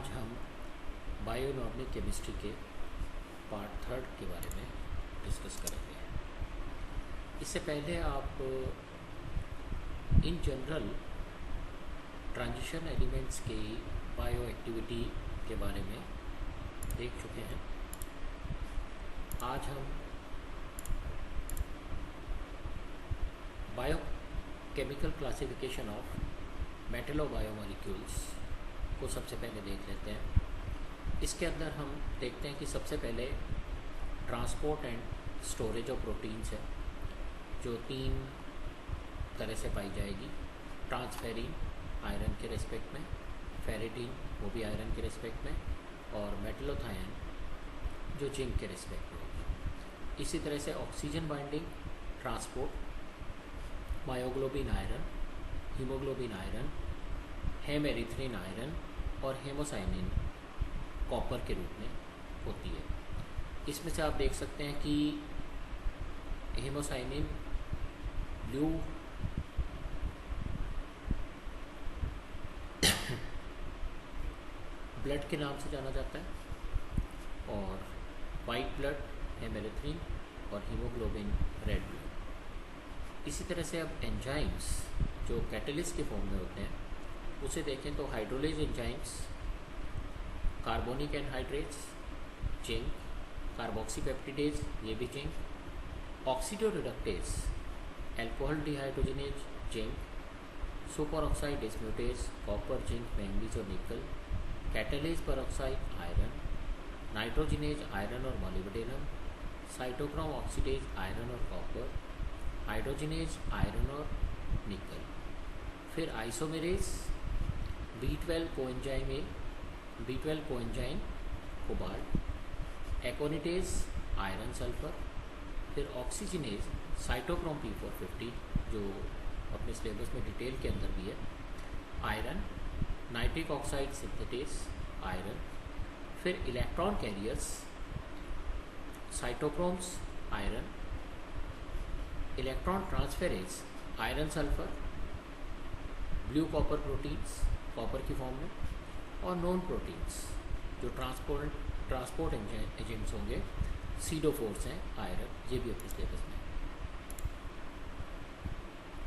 आज हम बायोइनऑर्गेनिक केमिस्ट्री के पार्ट थर्ड के बारे में डिस्कस करेंगे। इससे पहले आप इन जनरल ट्रांजिशन एलिमेंट्स की बायो एक्टिविटी के बारे में देख चुके हैं। आज हम बायोकेमिकल क्लासिफिकेशन ऑफ मेटलोबायोमॉलिक्यूल्स को सबसे पहले देख लेते हैं। इसके अंदर हम देखते हैं कि सबसे पहले transport and storage of proteins है, जो तीन तरह से पाई जाएगी। ट्रांसफेरिन आयरन के रेस्पेक्ट में, फेरिटीन वो भी आयरन के रेस्पेक्ट में, और मेटलोथायन जो जिंक के रेस्पेक्ट में होगी। इसी तरह से oxygen binding, transport, myoglobin iron, haemoglobin iron, hemerythrin iron और हेमोसाइनिन कॉपर के रूप में होती है। इसमें से आप देख सकते हैं कि हेमोसाइनिन ब्लू ब्लड के नाम से जाना जाता है, और वाइट ब्लड हेमेरिथ्रिन और हीमोग्लोबिन रेड ब्लड। इसी तरह से अब एंजाइम्स जो कैटलिस्ट के फॉर्म में होते हैं उसे देखें तो hydrolase enzymes, carbonic anhydrases zinc, carboxypeptidase ये भी zinc, oxidoreductase alcohol dehydrogenase zinc, super oxide dismutase copper, zinc, manganese और nickel, catalase peroxide iron, nitrogenase iron और मोलिब्डेनम, साइटोक्रोम ऑक्सीडेज आयरन और कॉपर, हाइड्रोजनेज आयरन और निकल। फिर isomerase B12 coenzyme A, B12 coenzyme cobalt, aconitase iron sulphur, फिर oxygenase cytochrome P450 जो अपने syllabus में detail के अंदर भी है, iron, nitric oxide synthetase iron, फिर electron carriers cytochromes iron, electron transferase iron sulphur, blue copper proteins copper की फॉर्म में, और नॉन प्रोटीन्स जो ट्रांसपोर्ट एजेंट्स होंगे, सीडोफोर्स हैं आयरन, ये भी अपने सिलेबस में।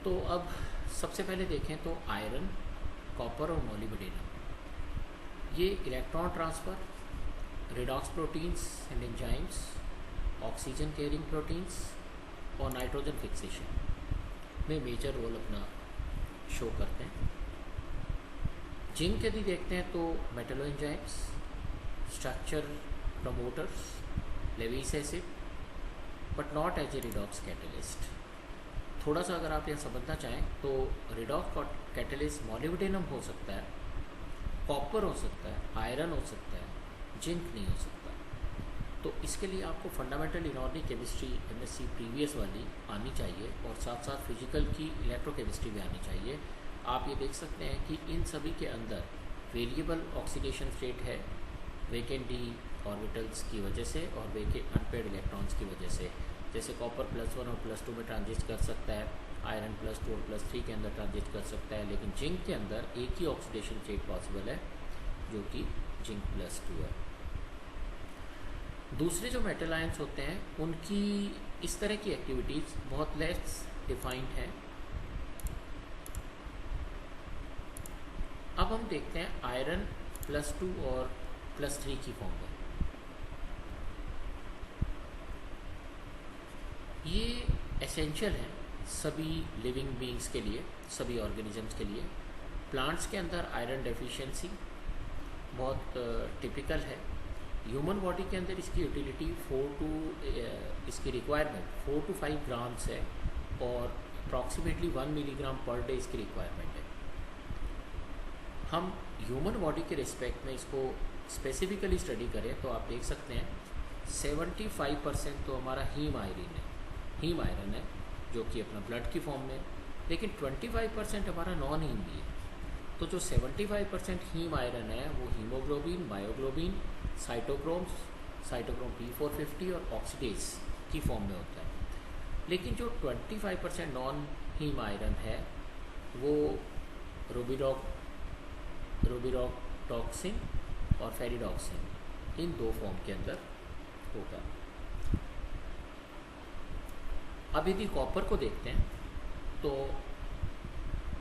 तो अब सबसे पहले देखें तो आयरन, कॉपर और मोलिब्डेनम ये electron transfer, redox proteins and enzymes, oxygen carrying proteins और नाइट्रोजन फिक्सेशन में मेजर रोल अपना शो करते हैं। जिंक यदि देखते हैं तो metalloenzymes, structure promoters, Lewis acid, but not as a redox catalyst. थोड़ा सा अगर आप यह समझना चाहें तो रिडॉक्स कैटलिस्ट मोलिब्डेनम हो सकता है, कॉपर हो सकता है, आयरन हो सकता है, जिंक नहीं हो सकता। तो इसके लिए आपको fundamental inorganic chemistry MSc previous वाली आनी चाहिए, और साथ साथ फिजिकल की इलेक्ट्रोकेमिस्ट्री भी आनी चाहिए। आप ये देख सकते हैं कि इन सभी के अंदर वेरिएबल ऑक्सीडेशन स्टेट है, वेकेंट डी ऑर्बिटल्स की वजह से और वेकेंट अनपेड इलेक्ट्रॉन्स की वजह से। जैसे कॉपर +1 और +2 में ट्रांजिट कर सकता है, आयरन +2 और +3 के अंदर ट्रांजिट कर सकता है, लेकिन जिंक के अंदर एक ही ऑक्सीडेशन स्टेट पॉसिबल है जो कि जिंक +2 है। दूसरे जो मेटल आयंस होते हैं उनकी इस तरह की एक्टिविटीज़ बहुत लेस डिफाइंड हैं। अब हम देखते हैं आयरन +2 और +3 की फॉर्म में। ये एसेंशियल है सभी लिविंग बीइंग्स के लिए, सभी ऑर्गेनिजम्स के लिए। प्लांट्स के अंदर आयरन डेफिशिएंसी बहुत टिपिकल है। ह्यूमन बॉडी के अंदर इसकी यूटिलिटी इसकी रिक्वायरमेंट 4 to 5 ग्राम्स है, और अप्रॉक्सीमेटली 1 मिलीग्राम पर डे इसकी रिक्वायरमेंट है। हम ह्यूमन बॉडी के रिस्पेक्ट में इसको स्पेसिफिकली स्टडी करें तो आप देख सकते हैं 75% तो हमारा हीम आयरन है जो कि अपना ब्लड की फॉर्म में, लेकिन 25% हमारा नॉन हीम भी है। तो जो 75% हीम आयरन है वो हीमोग्लोबिन, मायोग्लोबिन, साइटोक्रोम P450 और ऑक्सीडेज की फॉर्म में होता है। लेकिन जो 25% नॉन हीम आयरन है वो रूबिडॉक्टॉक्सिन और फेरिडॉक्सिन इन दो फॉर्म के अंदर होगा। अब यदि कॉपर को देखते हैं तो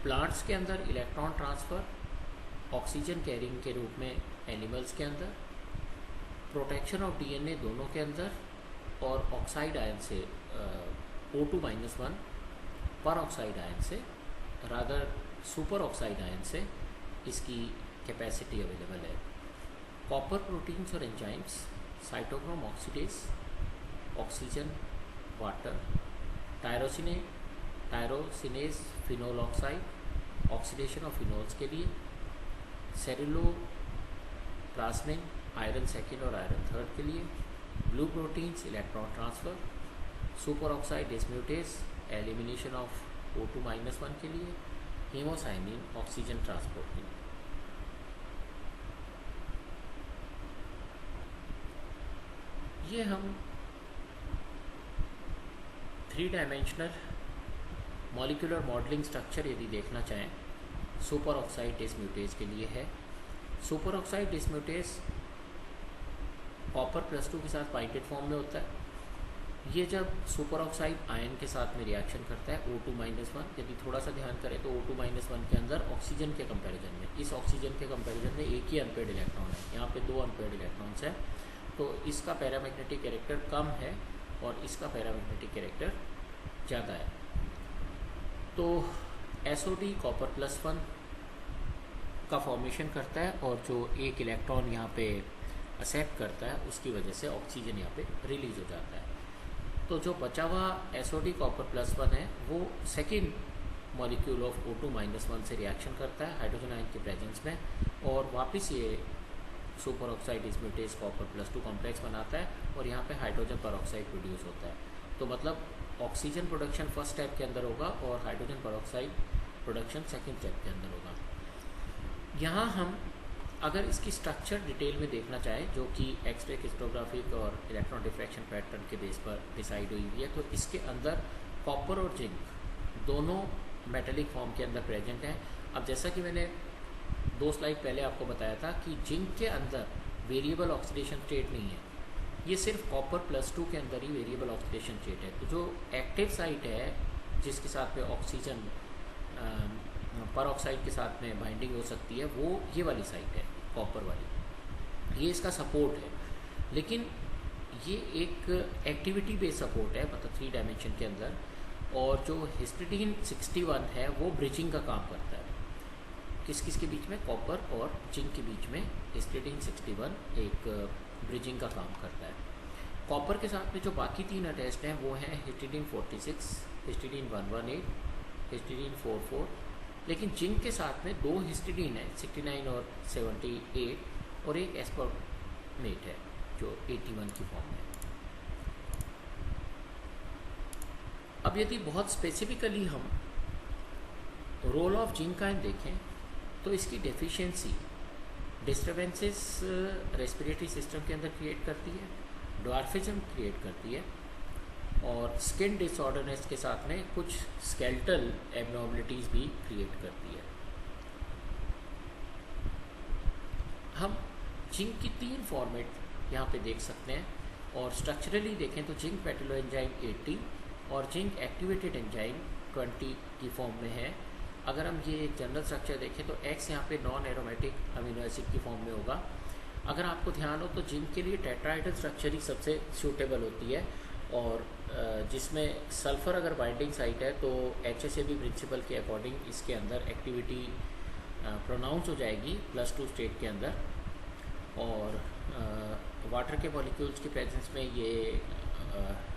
प्लांट्स के अंदर इलेक्ट्रॉन ट्रांसफ़र ऑक्सीजन कैरिंग के रूप में एनिमल्स के अंदर, प्रोटेक्शन ऑफ डीएनए दोनों के अंदर, और ऑक्साइड आयन से O2-1 पर ऑक्साइड आयन से रादर सुपर ऑक्साइड आयन से इसकी कैपेसिटी अवेलेबल है। कॉपर प्रोटीन्स और enzymes cytochrome oxidase, oxygen, water, tyrosinase phenol oxide oxidation of phenols के लिए, सेलुलोप्लाज्मिन आयरन सेकेंड और आयरन थर्ड के लिए, blue proteins electron transfer, super oxide dismutase elimination of O2-1 के लिए, हीमोसाइनिन ऑक्सीजन ट्रांसपोर्ट के लिए। ये हम 3 डायमेंशनल मॉलिक्यूलर मॉडलिंग स्ट्रक्चर यदि देखना चाहें सुपर ऑक्साइड डिस्म्यूटेज के लिए है। सुपर ऑक्साइड डिस्म्यूटेज कॉपर +2 के साथ बाइंडेड फॉर्म में होता है। ये जब सुपर ऑक्साइड आयन के साथ में रिएक्शन करता है O2-1, यदि थोड़ा सा ध्यान करें तो O2-1 के अंदर ऑक्सीजन के कंपैरिजन में, इस ऑक्सीजन के कंपैरिजन में एक ही अनपेयर्ड इलेक्ट्रॉन है, यहाँ पे 2 अनपेयर्ड इलेक्ट्रॉन्स हैं, तो इसका पैरामैग्नेटिक कैरेक्टर कम है और इसका पैरामैग्नेटिक कैरेक्टर ज़्यादा है। तो SOD कॉपर +1 का फॉर्मेशन करता है और जो एक इलेक्ट्रॉन यहाँ पे एक्सेप्ट करता है उसकी वजह से ऑक्सीजन यहाँ पे रिलीज हो जाता है। तो जो बचा हुआ SOD कॉपर +1 है वो सेकेंड मॉलिक्यूल ऑफ O2-1 से रिएक्शन करता है हाइड्रोजन आयन के प्रेजेंस में और वापस ये super oxide dismutase copper +2 complex बनाता है और यहाँ पे हाइड्रोजन परऑक्साइड प्रोड्यूस होता है। तो मतलब ऑक्सीजन प्रोडक्शन फर्स्ट स्टेप के अंदर होगा और hydrogen peroxide production second step के अंदर होगा। यहाँ हम अगर इसकी स्ट्रक्चर डिटेल में देखना चाहें जो कि एक्सरे क्रिस्टोग्राफिक और इलेक्ट्रॉन डिफ्रैक्शन पैटर्न के बेस पर डिसाइड हुई हुई है, तो इसके अंदर कॉपर और जिंक दोनों मेटेलिक फॉर्म के अंदर प्रेजेंट हैं। अब जैसा कि मैंने 2 स्लाइड पहले आपको बताया था कि जिंक के अंदर वेरिएबल ऑक्सीडेशन स्टेट नहीं है, ये सिर्फ कॉपर +2 के अंदर ही वेरिएबल ऑक्सीडेशन स्टेट है। तो जो एक्टिव साइट है जिसके साथ में ऑक्सीजन पर ऑक्साइड के साथ में बाइंडिंग हो सकती है वो ये वाली साइट है कॉपर वाली, ये इसका सपोर्ट है। लेकिन ये एक एक्टिविटी बेस्ड सपोर्ट है, मतलब 3 डायमेंशन के अंदर। और जो हिस्टिडीन 61 है वो ब्रिजिंग का काम करता है किस किस के बीच में, कॉपर और जिंक के बीच में हिस्टिडीन 61 एक ब्रिजिंग का काम करता है। कॉपर के साथ में जो बाकी 3 अटैच्ड हैं वो हैं हिस्टिडीन 46, हिस्टिडीन 118, हिस्टिडीन 44। लेकिन जिंक के साथ में 2 हिस्टिडीन है 69 और 78 और एक एस्पर्मेट है जो 81 की फॉर्म है। अब यदि बहुत स्पेसिफिकली हम रोल ऑफ जिंक आयन देखें तो इसकी डेफिशिएंसी डिस्टर्बेंसेस रेस्पिरेटरी सिस्टम के अंदर क्रिएट करती है, ड्वार्फिज्म क्रिएट करती है और स्किन डिसऑर्डरनेस के साथ में कुछ स्केलेटल एबनॉर्मलिटीज़ भी क्रिएट करती है। हम जिंक की 3 फॉर्मेट यहाँ पे देख सकते हैं और स्ट्रक्चरली देखें तो जिंक मेटलो एंजाइम 80 और जिंक एक्टिवेटेड एंजाइम 20 की फॉर्म में है। अगर हम ये एक जनरल स्ट्रक्चर देखें तो X यहाँ पे नॉन एरोमेटिक अमीनो एसिड की फॉर्म में होगा। अगर आपको ध्यान हो तो जिंक के लिए टेट्राहाइड्रल स्ट्रक्चर ही सबसे सूटेबल होती है और जिसमें सल्फ़र अगर बाइंडिंग साइट है तो HSAB प्रिंसिपल के अकॉर्डिंग इसके अंदर एक्टिविटी प्रोनाउंस हो जाएगी +2 स्टेट के अंदर। और वाटर के मॉलिक्यूल्स के प्रेजेंस में ये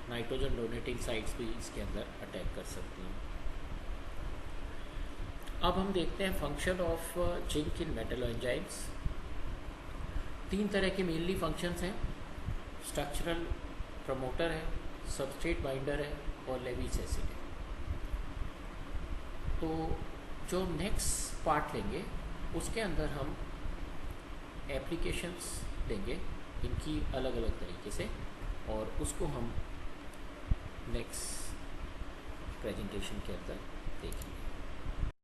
नाइट्रोजन डोनेटिंग साइट्स भी इसके अंदर अटैक कर सकती हैं। अब हम देखते हैं function of zinc in Metlo enzymes. 3 तरह के मेनली फंक्शंस हैं, स्ट्रक्चरल प्रमोटर है, सबस्ट्रेट बाइंडर है और लेविस एसिड है। तो जो नेक्स्ट पार्ट लेंगे उसके अंदर हम एप्लीकेशंस लेंगे इनकी अलग अलग तरीके से और उसको हम नेक्स्ट प्रेजेंटेशन के अंदर देखेंगे।